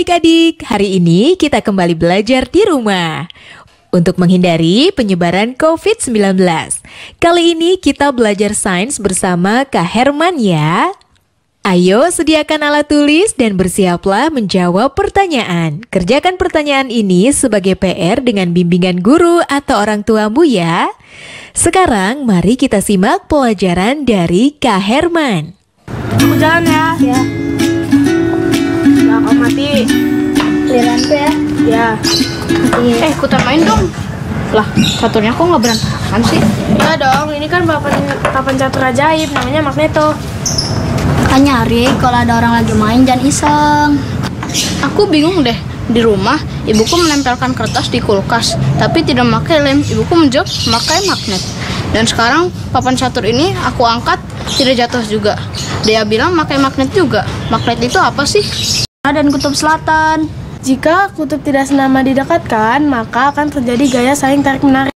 adik-adik, hari ini kita kembali belajar di rumah untuk menghindari penyebaran COVID-19. Kali ini kita belajar sains bersama Kak Herman ya. Ayo sediakan alat tulis dan bersiaplah menjawab pertanyaan. Kerjakan pertanyaan ini sebagai PR dengan bimbingan guru atau orang tuamu ya. Sekarang mari kita simak pelajaran dari Kak Herman. Aku jalan ya. Ya, Ya, kau mati. giliran tuh ya. Ya. Iya. Ikutan main dong. Lah, caturnya kok nggak berantakan sih? Ya dong, ini kan papan catur ajaib, namanya Magneto. Kan nyari kalau ada orang lagi main jangan iseng. Aku bingung deh. Di rumah, ibuku menempelkan kertas di kulkas, tapi tidak memakai lem. Ibuku menjawab memakai magnet. Dan sekarang papan catur ini aku angkat, tidak jatuh juga. Dia bilang pakai magnet juga. Magnet itu apa sih? Dan kutub selatan. Jika kutub tidak senama didekatkan, maka akan terjadi gaya saling tarik-menarik.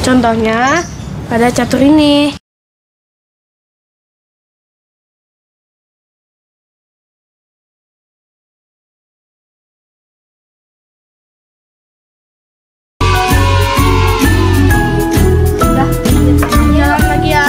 Contohnya, pada catur ini. Jalan lagi ya.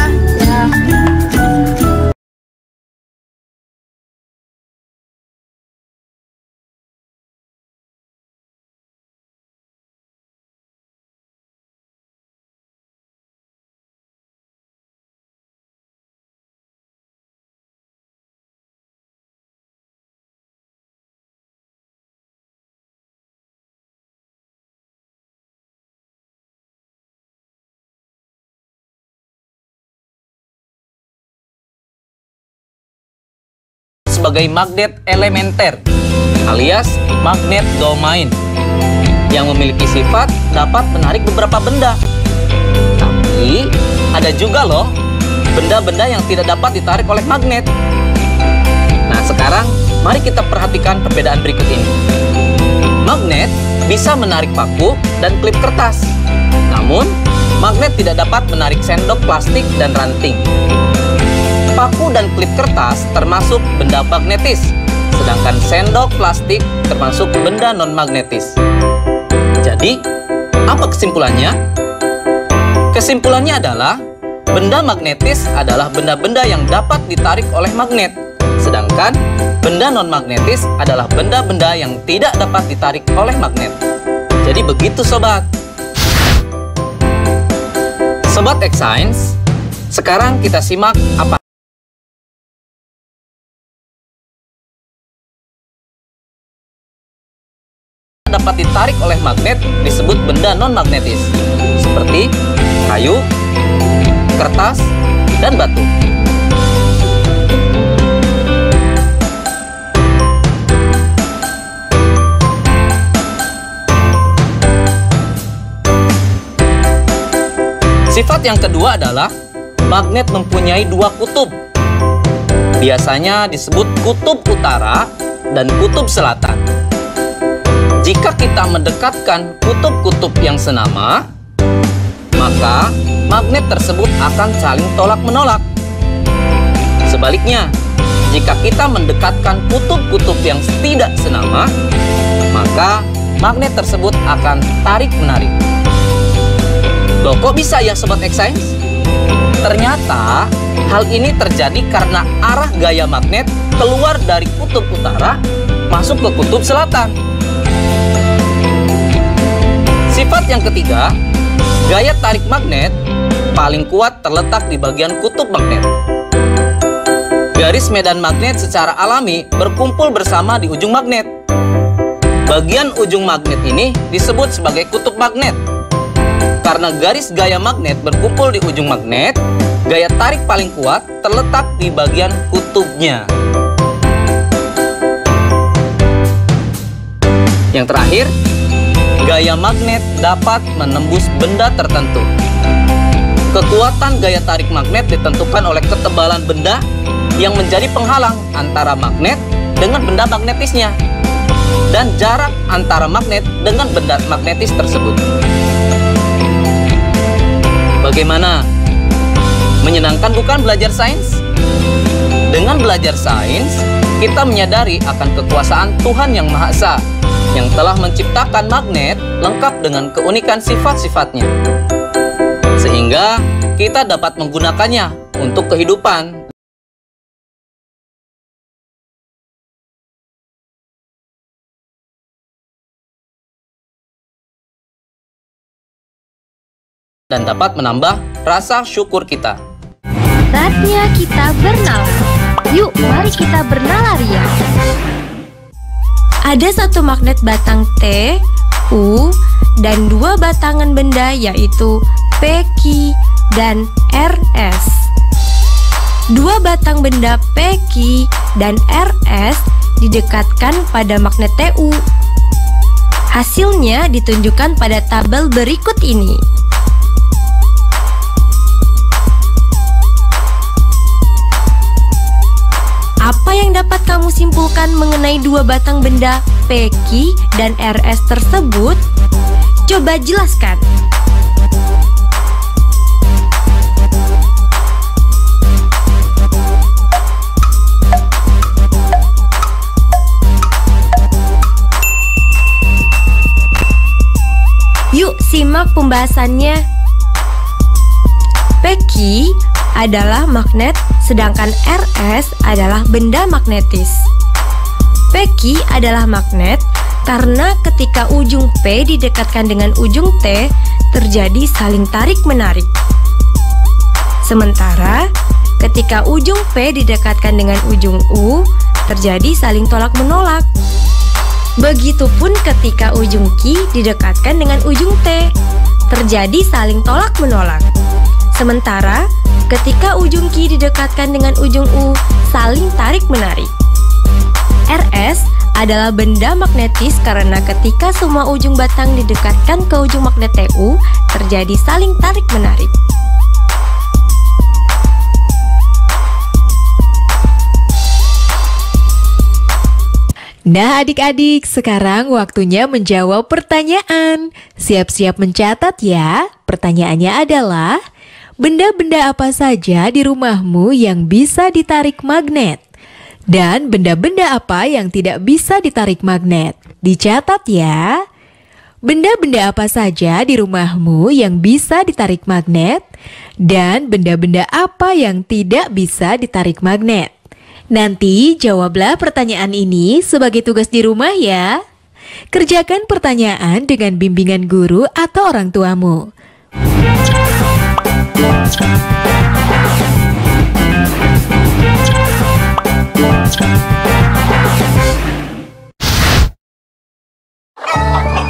Sebagai magnet elementer alias magnet domain yang memiliki sifat dapat menarik beberapa benda. Tapi ada juga loh benda-benda yang tidak dapat ditarik oleh magnet. Nah, sekarang mari kita perhatikan perbedaan berikut ini. Magnet bisa menarik paku dan klip kertas. Namun, magnet tidak dapat menarik sendok plastik dan ranting. Paku dan klip kertas termasuk benda magnetis, sedangkan sendok plastik termasuk benda non-magnetis. Jadi, apa kesimpulannya? Kesimpulannya adalah, benda magnetis adalah benda-benda yang dapat ditarik oleh magnet, sedangkan benda non-magnetis adalah benda-benda yang tidak dapat ditarik oleh magnet. Jadi begitu sobat. Sobat X-Science, sekarang kita simak apa dapat ditarik oleh magnet disebut benda non-magnetis, seperti kayu, kertas, dan batu. Sifat yang kedua adalah magnet mempunyai dua kutub. Biasanya disebut kutub utara dan kutub selatan. Jika kita mendekatkan kutub-kutub yang senama, maka magnet tersebut akan saling tolak-menolak. Sebaliknya, jika kita mendekatkan kutub-kutub yang tidak senama, maka magnet tersebut akan tarik-menarik. Loh, kok bisa ya Sobat X-Science? Ternyata hal ini terjadi karena arah gaya magnet keluar dari kutub utara masuk ke kutub selatan. Sifat yang ketiga, gaya tarik magnet paling kuat terletak di bagian kutub magnet. Garis medan magnet secara alami berkumpul bersama di ujung magnet. Bagian ujung magnet ini disebut sebagai kutub magnet. Karena garis gaya magnet berkumpul di ujung magnet, gaya tarik paling kuat terletak di bagian kutubnya. Yang terakhir, gaya magnet dapat menembus benda tertentu. Kekuatan gaya tarik magnet ditentukan oleh ketebalan benda yang menjadi penghalang antara magnet dengan benda magnetisnya dan jarak antara magnet dengan benda magnetis tersebut. Bagaimana? Menyenangkan bukan belajar sains? Dengan belajar sains, kita menyadari akan kekuasaan Tuhan Yang Maha Esa yang telah menciptakan magnet lengkap dengan keunikan sifat-sifatnya. Sehingga kita dapat menggunakannya untuk kehidupan. Dan dapat menambah rasa syukur kita. Saatnya kita bernalar. Yuk, mari kita bernalar ya. Ada satu magnet batang T, U, dan dua batangan benda yaitu P, Q, dan RS. Dua batang benda P, Q, dan RS didekatkan pada magnet TU. Hasilnya ditunjukkan pada tabel berikut ini. Apa yang dapat kamu simpulkan mengenai dua batang benda P, Q, dan RS tersebut? Coba jelaskan. Yuk simak pembahasannya. P, Q adalah magnet, sedangkan RS adalah benda magnetis. P, Q adalah magnet karena ketika ujung P didekatkan dengan ujung T, terjadi saling tarik-menarik. Sementara ketika ujung P didekatkan dengan ujung U, terjadi saling tolak-menolak. Begitupun ketika ujung Q didekatkan dengan ujung T, terjadi saling tolak-menolak. Sementara ketika ujung Q didekatkan dengan ujung U, saling tarik-menarik. RS adalah benda magnetis karena ketika semua ujung batang didekatkan ke ujung magnet TU, terjadi saling tarik-menarik. Nah adik-adik, sekarang waktunya menjawab pertanyaan. Siap-siap mencatat ya. Pertanyaannya adalah, benda-benda apa saja di rumahmu yang bisa ditarik magnet? Dan benda-benda apa yang tidak bisa ditarik magnet? Dicatat ya. Benda-benda apa saja di rumahmu yang bisa ditarik magnet? Dan benda-benda apa yang tidak bisa ditarik magnet? Nanti jawablah pertanyaan ini sebagai tugas di rumah ya. Kerjakan pertanyaan dengan bimbingan guru atau orang tuamu.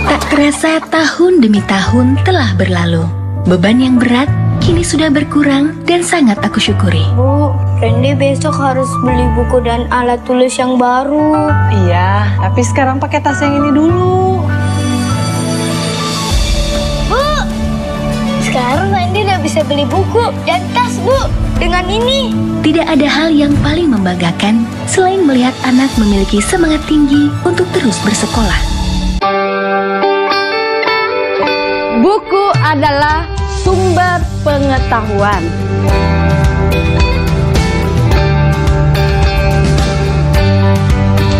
Tak terasa tahun demi tahun telah berlalu. Beban yang berat kini sudah berkurang dan sangat aku syukuri. Bu, Randy besok harus beli buku dan alat tulis yang baru. Iya, tapi sekarang pakai tas yang ini dulu. Bu, sekarang Randy udah bisa beli buku dan tas, Bu. Dengan ini. Tidak ada hal yang paling membanggakan selain melihat anak memiliki semangat tinggi untuk terus bersekolah. Buku adalah sumber pengetahuan.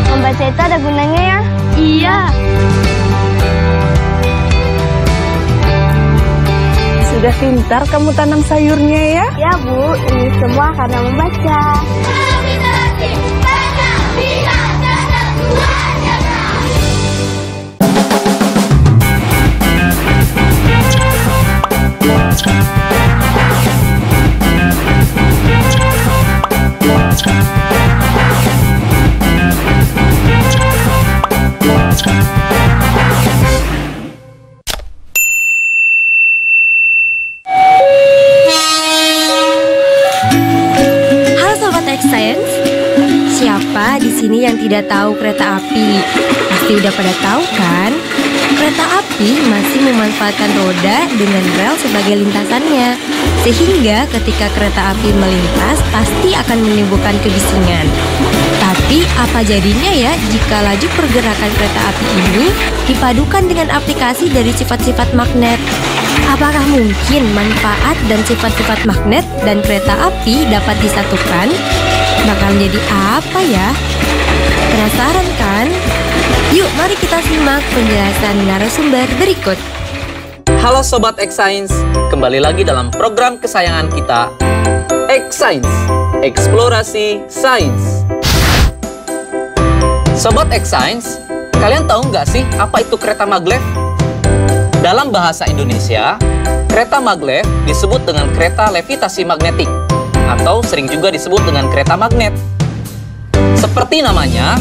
Membaca itu ada gunanya ya? Iya. Sudah pintar kamu tanam sayurnya ya? Ya Bu, ini semua karena membaca. Siapa di sini yang tidak tahu kereta api? Pasti udah pada tahu kan? Kereta api masih memanfaatkan roda dengan rel sebagai lintasannya. Sehingga ketika kereta api melintas pasti akan menimbulkan kebisingan. Tapi apa jadinya ya jika laju pergerakan kereta api ini dipadukan dengan aplikasi dari sifat-sifat magnet? Apakah mungkin manfaat dan sifat-sifat magnet dan kereta api dapat disatukan? bakal jadi apa ya? Penasaran kan? Yuk mari kita simak penjelasan narasumber berikut. Halo Sobat X-Science, kembali lagi dalam program kesayangan kita, X-Science, Eksplorasi Sains. Sobat X-Science, kalian tahu nggak sih apa itu kereta maglev? Dalam bahasa Indonesia, kereta maglev disebut dengan kereta levitasi magnetik, atau sering juga disebut dengan kereta magnet. Seperti namanya,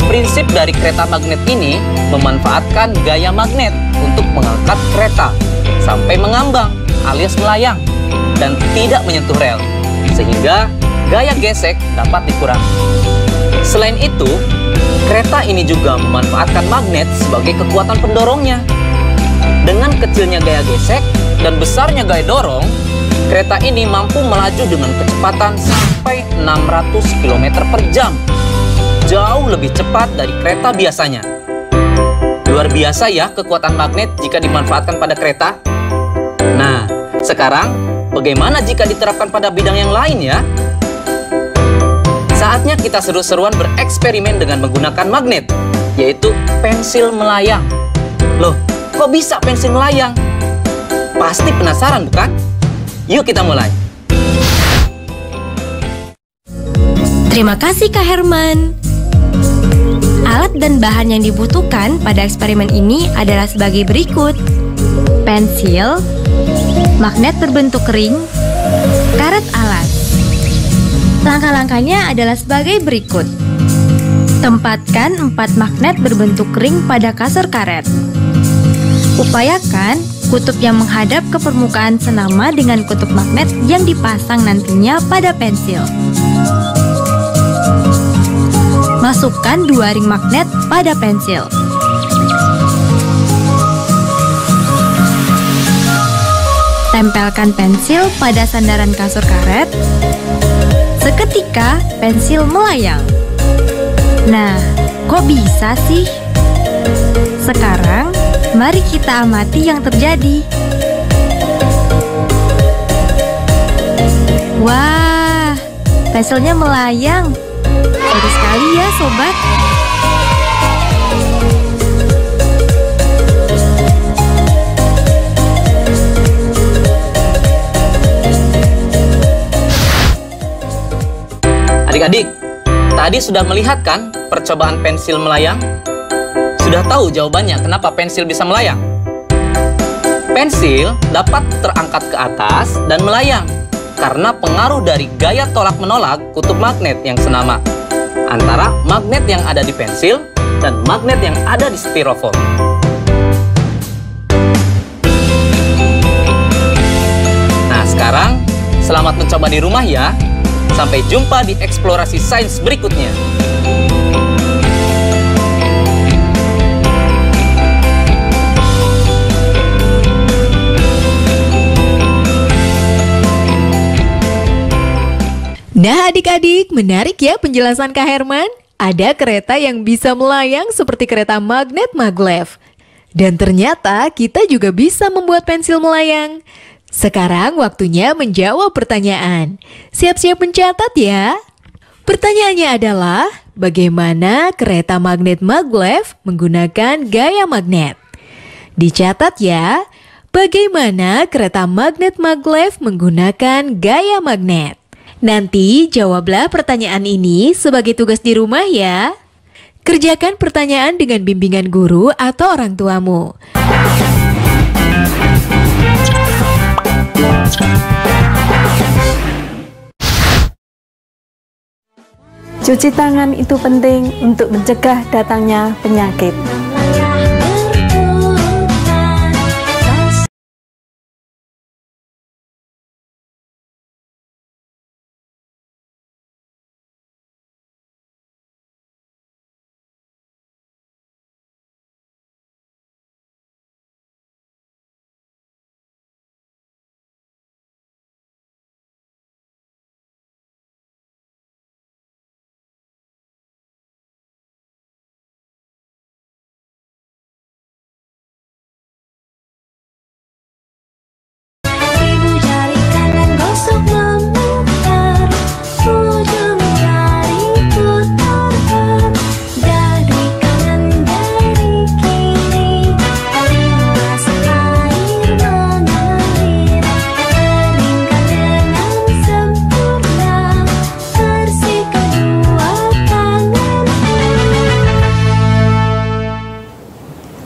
prinsip dari kereta magnet ini memanfaatkan gaya magnet untuk mengangkat kereta sampai mengambang alias melayang dan tidak menyentuh rel, sehingga gaya gesek dapat dikurangi. Selain itu, kereta ini juga memanfaatkan magnet sebagai kekuatan pendorongnya. Dengan kecilnya gaya gesek dan besarnya gaya dorong, kereta ini mampu melaju dengan kecepatan sampai 600 km per jam. Jauh lebih cepat dari kereta biasanya. Luar biasa ya kekuatan magnet jika dimanfaatkan pada kereta. Nah, sekarang bagaimana jika diterapkan pada bidang yang lain ya? Saatnya kita seru-seruan bereksperimen dengan menggunakan magnet, yaitu pensil melayang. Loh, kok bisa pensil melayang? Pasti penasaran bukan? Yuk kita mulai. Terima kasih Kak Herman. Alat dan bahan yang dibutuhkan pada eksperimen ini adalah sebagai berikut: pensil, magnet berbentuk ring, karet alas. Langkah-langkahnya adalah sebagai berikut. Tempatkan 4 magnet berbentuk ring pada kasar karet. Upayakan kutub yang menghadap ke permukaan senama dengan kutub magnet yang dipasang nantinya pada pensil. Masukkan 2 ring magnet pada pensil. Tempelkan pensil pada sandaran kasur karet. Seketika pensil melayang. Nah, kok bisa sih? Sekarang, mari kita amati yang terjadi. Wah, pensilnya melayang. Seru sekali ya, sobat. Adik-adik, tadi sudah melihat kan percobaan pensil melayang? Sudah tahu jawabannya kenapa pensil bisa melayang? Pensil dapat terangkat ke atas dan melayang karena pengaruh dari gaya tolak-menolak kutub magnet yang senama antara magnet yang ada di pensil dan magnet yang ada di styrofoam. Nah, sekarang selamat mencoba di rumah ya. Sampai jumpa di eksplorasi sains berikutnya. Nah adik-adik, menarik ya penjelasan Kak Herman. Ada kereta yang bisa melayang seperti kereta magnet maglev. Dan ternyata kita juga bisa membuat pensil melayang. Sekarang waktunya menjawab pertanyaan. Siap-siap mencatat ya. Pertanyaannya adalah, bagaimana kereta magnet maglev menggunakan gaya magnet? Dicatat ya, bagaimana kereta magnet maglev menggunakan gaya magnet? Nanti jawablah pertanyaan ini sebagai tugas di rumah ya. Kerjakan pertanyaan dengan bimbingan guru atau orang tuamu. Cuci tangan itu penting untuk mencegah datangnya penyakit.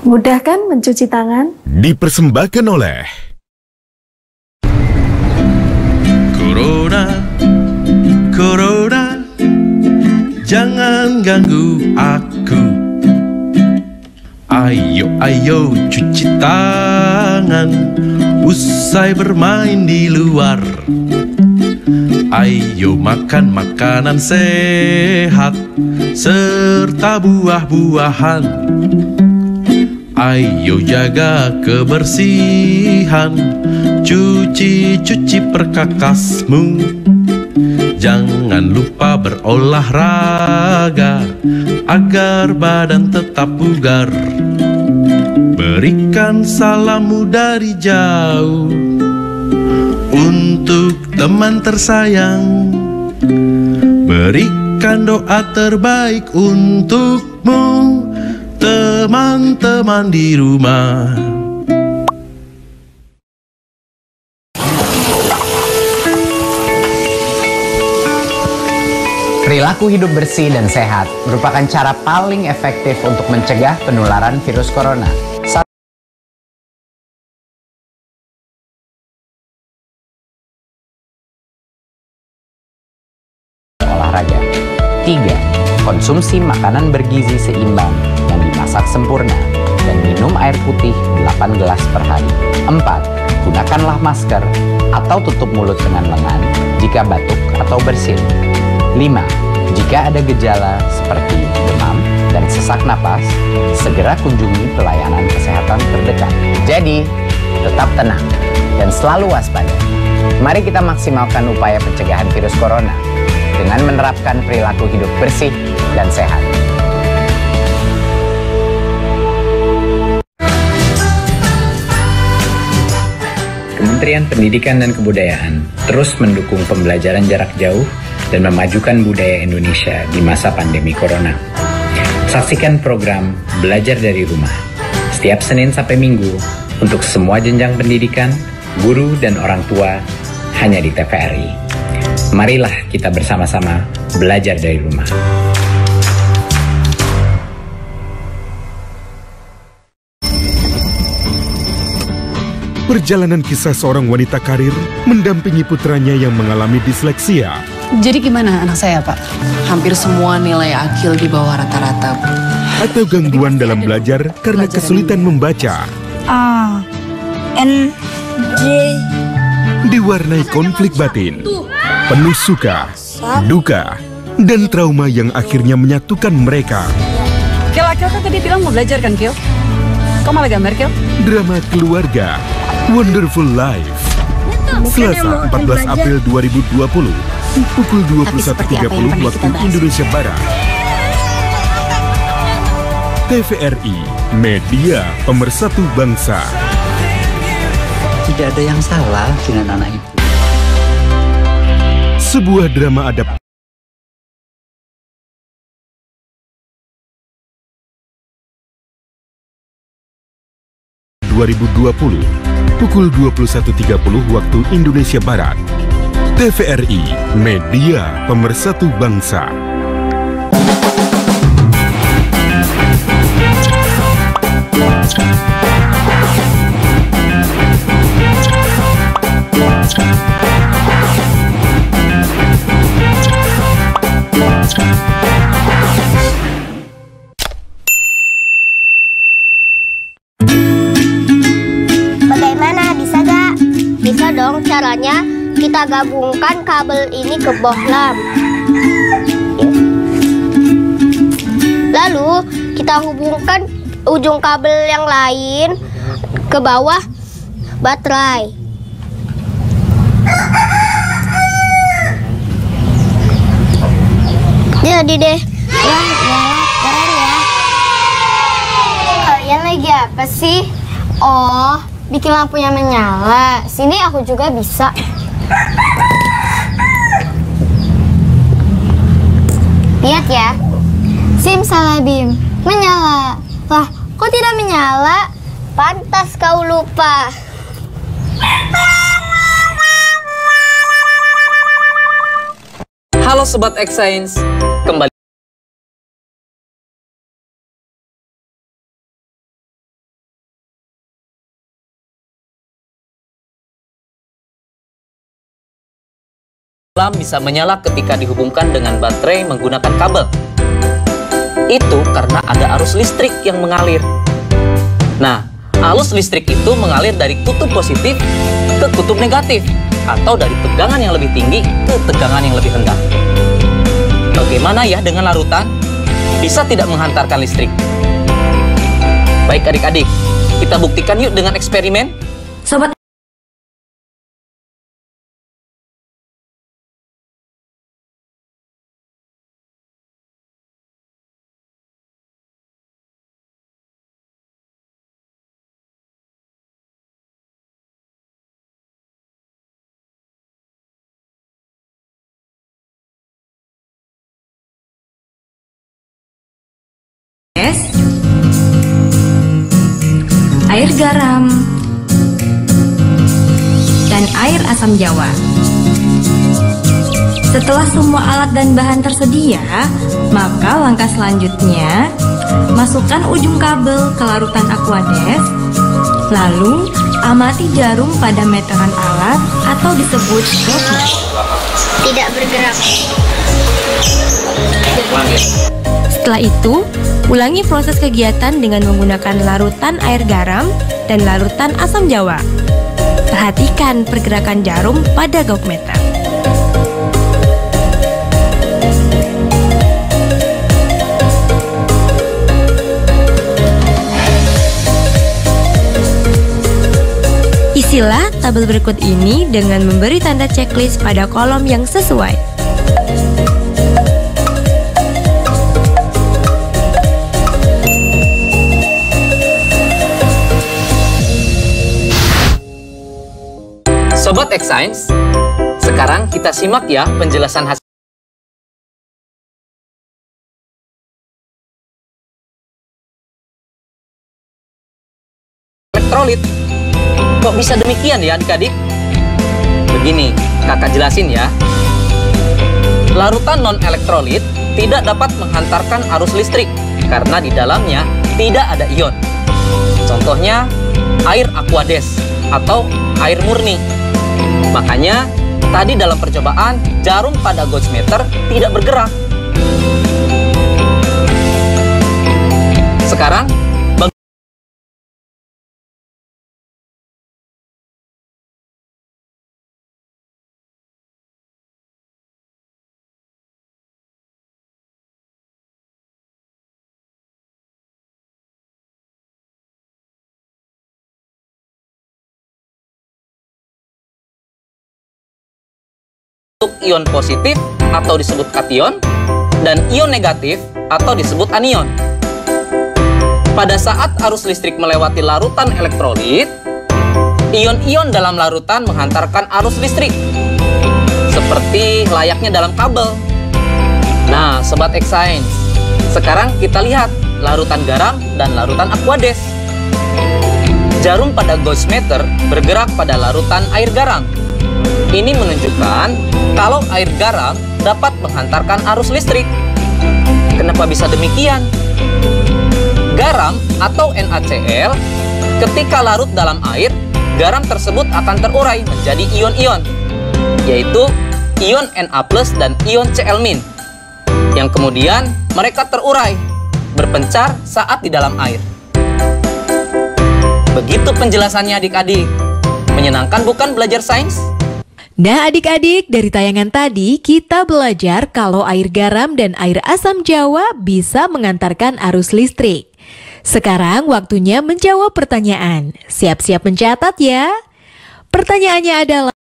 Mudah kan mencuci tangan? Dipersembahkan oleh Corona, Corona, jangan ganggu aku. Ayo, ayo cuci tangan, usai bermain di luar. Ayo makan makanan sehat, serta buah-buahan. Ayo jaga kebersihan, cuci perkakasmu. Jangan lupa berolahraga agar badan tetap bugar. Berikan salammu dari jauh untuk teman tersayang. Berikan doa terbaik untukmu, teman-teman di rumah. Perilaku hidup bersih dan sehat merupakan cara paling efektif untuk mencegah penularan virus corona. Olahraga. 3. Konsumsi makanan bergizi seimbang yang dimasak sempurna dan minum air putih 8 gelas per hari. 4. Gunakanlah masker atau tutup mulut dengan lengan jika batuk atau bersin. 5. Jika ada gejala seperti demam dan sesak napas, segera kunjungi pelayanan kesehatan terdekat. Jadi, tetap tenang dan selalu waspada. Mari kita maksimalkan upaya pencegahan virus corona dengan menerapkan perilaku hidup bersih dan sehat. Kementerian Pendidikan dan Kebudayaan terus mendukung pembelajaran jarak jauh dan memajukan budaya Indonesia di masa pandemi corona. Saksikan program Belajar dari Rumah setiap Senin sampai Minggu untuk semua jenjang pendidikan, guru, dan orang tua hanya di TVRI. Marilah kita bersama-sama belajar dari rumah. Perjalanan kisah seorang wanita karir mendampingi putranya yang mengalami disleksia. Jadi gimana anak saya, Pak? Hampir semua nilai akil di bawah rata-rata, Bu. Atau gangguan dalam belajar karena kesulitan membaca. A, N, J. Diwarnai konflik batin, penuh suka, duka, dan trauma yang akhirnya menyatukan mereka. Kil kan tadi bilang mau belajar kan, Kil? Kok malah gambar, Kil? Drama keluarga, Wonderful Life. Selasa 14 April 2020. Pukul 21.30 waktu Indonesia Barat. TVRI, media pemersatu bangsa. Tidak ada yang salah dengan anak itu. Sebuah drama adaptasi 2020, pukul 21.30 waktu Indonesia Barat. TVRI, media pemersatu bangsa. Bagaimana, bisa gak? Bisa dong, caranya kita gabungkan kabel ini ke bohlam. Lalu kita hubungkan ujung kabel yang lain ke bawah baterai. Jadi deh. Wah, keren ya. Kalian lagi apa sih? Oh, bikin lampunya menyala. Sini aku juga bisa. Lihat ya. Simsalabim, menyala. Lah, kok tidak menyala? Pantas kau lupa. Halo Sobat X Science, kembali lampu bisa menyala ketika dihubungkan dengan baterai menggunakan kabel. Itu karena ada arus listrik yang mengalir. Nah, arus listrik itu mengalir dari kutub positif ke kutub negatif, atau dari tegangan yang lebih tinggi ke tegangan yang lebih rendah. Bagaimana ya dengan larutan? Bisa tidak menghantarkan listrik? Baik adik-adik, kita buktikan yuk dengan eksperimen. Sobat air garam, dan air asam jawa. Setelah semua alat dan bahan tersedia, maka langkah selanjutnya, masukkan ujung kabel ke larutan Aquades, lalu amati jarum pada meteran alat atau disebut droplet. Tidak bergerak. Setelah itu, ulangi proses kegiatan dengan menggunakan larutan air garam dan larutan asam jawa. Perhatikan pergerakan jarum pada gauge-meter. Isilah tabel berikut ini dengan memberi tanda checklist pada kolom yang sesuai. Sobat X-Science, sekarang kita simak ya penjelasan hasil elektrolit. Kok bisa demikian ya adik-adik? Begini, kakak jelasin ya. Larutan non-elektrolit tidak dapat menghantarkan arus listrik karena di dalamnya tidak ada ion. Contohnya, air Aquades atau air murni. Makanya, tadi dalam percobaan, jarum pada gauge-meter tidak bergerak. Sekarang, untuk ion positif atau disebut kation dan ion negatif atau disebut anion. Pada saat arus listrik melewati larutan elektrolit, ion-ion dalam larutan menghantarkan arus listrik seperti layaknya dalam kabel. Nah, Sobat X-Science, sekarang kita lihat larutan garam dan larutan Aquades. Jarum pada gauge-meter bergerak pada larutan air garam. Ini menunjukkan kalau air garam dapat menghantarkan arus listrik. Kenapa bisa demikian? Garam atau NaCl ketika larut dalam air, garam tersebut akan terurai menjadi ion-ion, yaitu ion Na+ dan ion Cl-, yang kemudian mereka terurai, berpencar saat di dalam air. Begitu penjelasannya adik-adik. Menyenangkan bukan belajar sains? Nah adik-adik, dari tayangan tadi kita belajar kalau air garam dan air asam jawa bisa mengantarkan arus listrik. Sekarang waktunya menjawab pertanyaan. Siap-siap mencatat ya. Pertanyaannya adalah,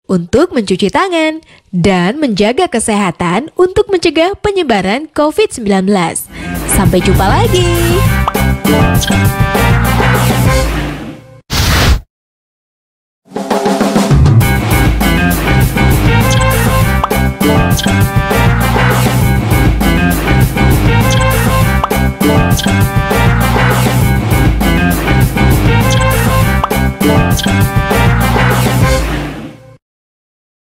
untuk mencuci tangan dan menjaga kesehatan untuk mencegah penyebaran COVID-19. Sampai jumpa lagi.